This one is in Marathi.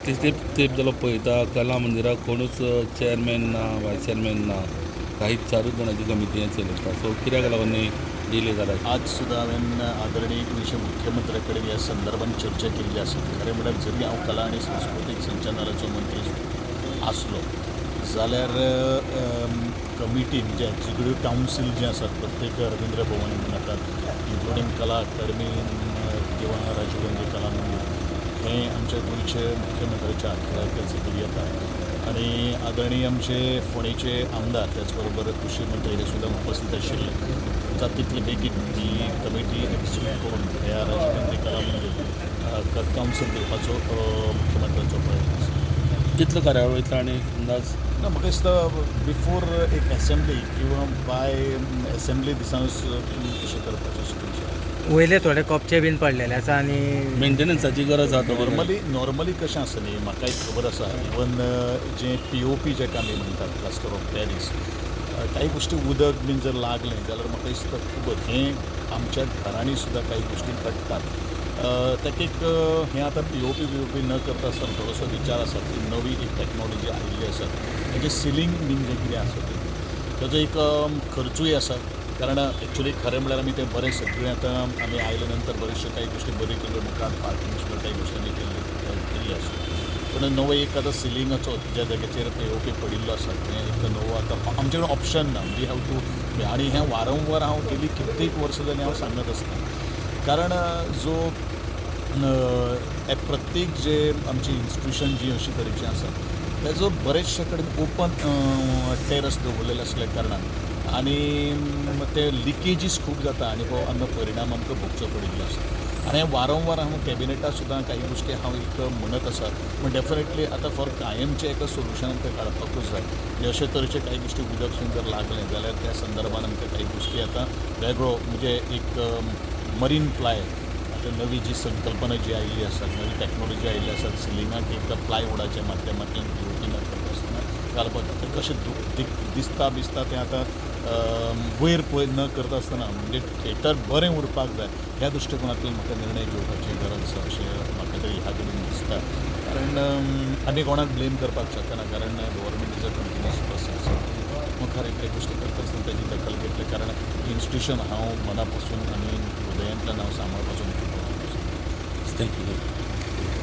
तेप तेप जालो पळयता कला मंदिराक कोणूच चेअरमॅन ना वायस चेअरमॅन ना काहीच 4 जाणांची कमिटी हें चलयता सो कित्याक लागून डिले जाला आज सुद्धा हांवें आदरणीय गोंयच्या मुख्यमंत्र्या कडेन ह्या संदर्भात चर्चा केल्ली आसा. खरें म्हळ्यार जरी हांव कला आनी सांस्कृतीक संचालनाचो मंत्री आसलो जाल्यार कमिटी म्हणजे एक्झिक्युटीव कावन्सील जें आसा प्रत्येक रवींद्र भवन म्हणटात इन्क्लुडींग कला अकादमी किंवा राजीव गांधी कला मंदिर हें आमच्या गोंयचे मुख्यमंत्र्याच्या आख्याक झगडी येता आनी आदरणीय आमचे फोंडेचे आमदार त्याच बरोबर कृषी मंत्री हे सुद्दां उपस्थित आशिल्ले. जाता तितले बेगीन ही कमिटी एक्झिक्यूट करून ह्या राजीव गांधी कला मंदिर कावन्सील दिवपाचो मुख्यमंत्र्याचो प्रयत्न आसा. कितलो कार्यावळीतलो आनी अंदाज ना म्हाका दिसता बिफोर एक एसेंब्ली किंवा बाय एसेंब्ली दिसांच कशें करपाचें अशें तेंचें वयले थोडे कपचे बीन पडलेले आसा आनी मेंटेनन्साची गरज आसा नॉर्मली कशें आसा न्ही म्हाका एक खबर आसा इवन जें POP जेका आमी म्हणटात प्लास्टर ऑफ पॅरीस काही गोश्टी उदक बीन जर लागलें जाल्यार म्हाका दिसता खूब हें आमच्या घरांनी सुद्दां काही गोश्टी घडटात. ताका एक हें आतां POP न करता आसतना थोडोसो विचार आसा की नवी एक टॅक्नॉलॉजी आयिल्ली आसा म्हणजे सिलींग बीन जें कितें आसा ताजो एक खर्चूय आसा कारण एक्चुली खरें म्हळ्यार आमी तें बरें सगळें आतां आमी आयले नंतर बरेचशे काही गोश्टी बऱ्यो केल्यो मुखार पार्किंग सुद्दां काही गोश्टी केल्ली आसा पूण नवो एक आतां सिलिंगाचो ज्या जाग्याचेर POP पडिल्लो आसा तें एक नवो आतां आमचे कडेन ऑप्शन ना वी हॅव टू आनी हें वारंवार हांव गेलीं कित्येक वर्सां जालीं हांव सांगत आसता कारण जो प्रत्येक जे आमची इन्स्टिट्यूशन जी अशी तरेची आसा तेजो बरेचशे कडेन ओपन टेरस दवरलेले आसल्या कारणान आनी ते लिकेजीस खूब जाता आनी हो हांगा परिणाम आमकां भोगचो पडिल्लो आसा आनी वारंवार हांव कॅबिनेटाक सुद्दां काही गोश्टी हांव एक म्हणत आसा पूण डेफिनेटली आतां फॉर कायमचें एका सोल्युशन आमकां काडपाकूच जाय म्हणजे अशे तरेचे काही गोश्टी उदक सुद्दां जर लागलें जाल्यार त्या संदर्भान आमकां काही गोश्टी आतां वेगळो म्हणजे एक मरीन प्लाय आतां नवी जी संकल्पना जी आयिल्ली आसा नवी टॅक्नॉलॉजी आयिल्ली आसा सिलिंगाक एक प्लायवुडाच्या माध्यमांतल्यान POP न करता आसतना घालपाक तें कशें दिसता बिसता तें आतां वयर पळय न करता आसतना म्हणजे थिएटर बरें उरपाक जाय ह्या दृश्टिकोनांतल्यान म्हाका निर्णय घेवपाची गरज आसा अशें म्हाका तरी ह्या कडेन दिसता कारण आमी कोणाक ब्लेम करपाक शकना कारण government is a continuous process मुखार एक गोश्टी करता आसतना ताची दखल घेतली कारण इन्स्टिट्यूशन हांव मना पासून आनी हृदयांतल्यान हांव सांबाळपाचो थँक्यू